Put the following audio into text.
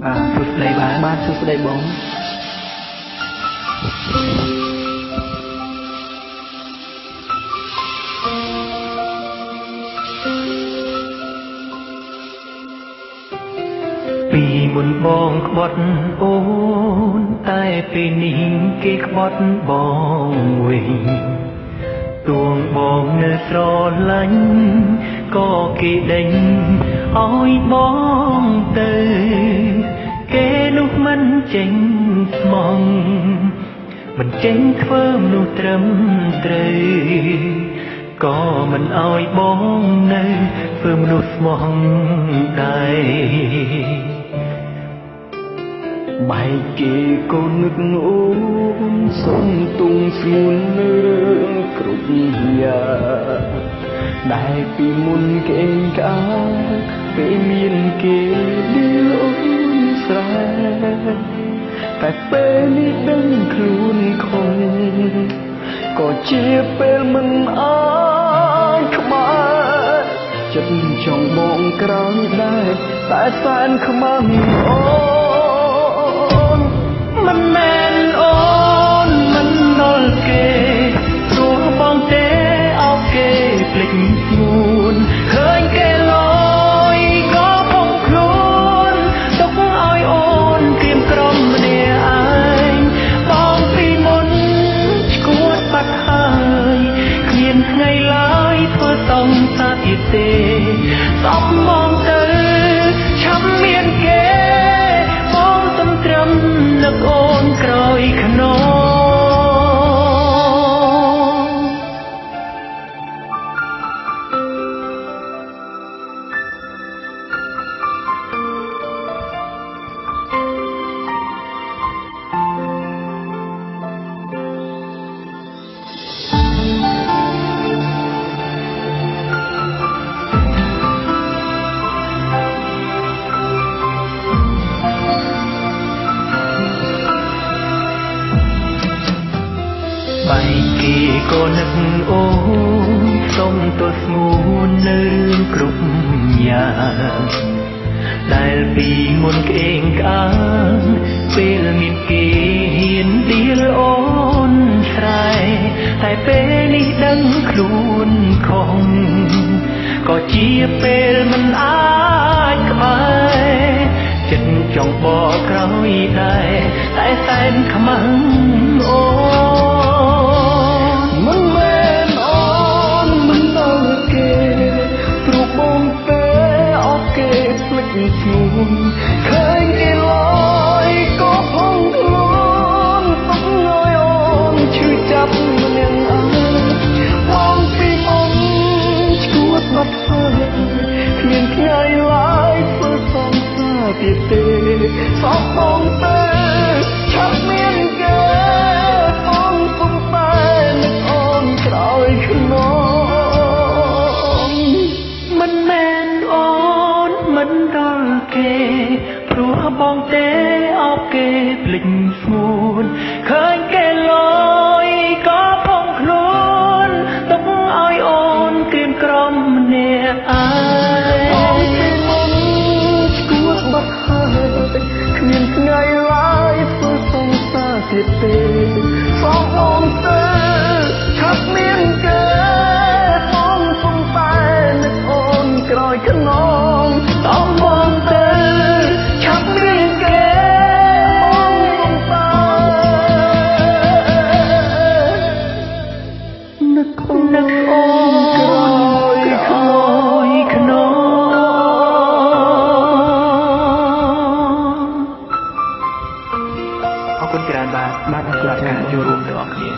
សួស្តីបាទសួស្តីបងពីមុនបងក្បត់អូនតែពេលនេះគេក្បត់បងវិញទួងបងនៅស្រឡាញ់ក៏គេដេញឲ្យបងទៅគេនោះមិនចេញស្មងមិនចេញធ្វើមនុស្សត្រឹមត្រូវក៏មិនឲ្យបងនៅធ្វើមនុស្សស្មោះដែរបែកគេកូននឹកអូនសុំទុំស្ងួននៅរឿងគ្រប់យ៉ាងដែលពីមុនគេក្អាពេលមានគេលីអូនស្រែតែពេលនេះដឹងខ្លួនខុសក៏ជាពេលមិនអាចខ្មៅចិត្តចង់បងក្រោយដែរតែសែនខ្មាំអូមិនមែនអូនមិនដល់គេព្រោះបងទេអោបគេភ្លេចស្ងួនឃើញគេលយក៏ផុសខ្លួនទុកឲ្យអូនគៀមក្រំម្នាក់ឯងបងពីមុនឈួតបាត់ហើយគ្មានថ្ងៃឡើយធ្វើសំសាទៀតទេសពមកទៅឆាប់មានគេបងសំត្រឹមនឹកអូនក្រោយខ្នងបែកគេក៏នឹកអូនសុំទោសស្ងួននៅរឿងគ្រប់យ៉ាងដែលពីមុនក្អេងក្អាងពេលមានគេហ៊ានដៀលអូនស្រែតែពេលនេះដឹងខ្លួនខុសក៏ជាពេលមិនអាចក្បែរចិត្តចង់បកក្រោយដែរតែសែនខ្មាំងអូមិនមែនអូនមិនដល់គេព្រោះបងទេអត់គេភ្លេចស្ងួនឃើញគេលយក៏ផងខ្លួនទុកឲ្យអូនឈឺចាប់ម្នាក់ឯងបងពីមុនឈួតបាត់ហើយគ្មានថ្ងៃឡើយធ្វើសំសាទៀតទេសោះបងទេឆាប់មានគេបងពុំតែនឹកអូនក្រោយខ្នងមិនមែនអូនមិនដល់គេព្រោះបងទេអោបគេភ្លេចស្ងួនឃើញគេលយក៏ផងខ្លួនទុកឲ្យអូនក្រៀមក្រំម្នាក់ឯងបងពីមុនឈួតបាត់ហើយគ្មានថ្ងៃឡើយធ្វើសំសាទៀតទេសោះបងទេឆាប់មានគេបងពុំតែនឹកអូនក្រោយខ្នងតោះបងទេឆាប់មានគេបងពុំតែនឹកអូនក្រោយខ្នងអរគុណច្រើនបាទអរគុណការចូលរួមទាំងអស់គ្នា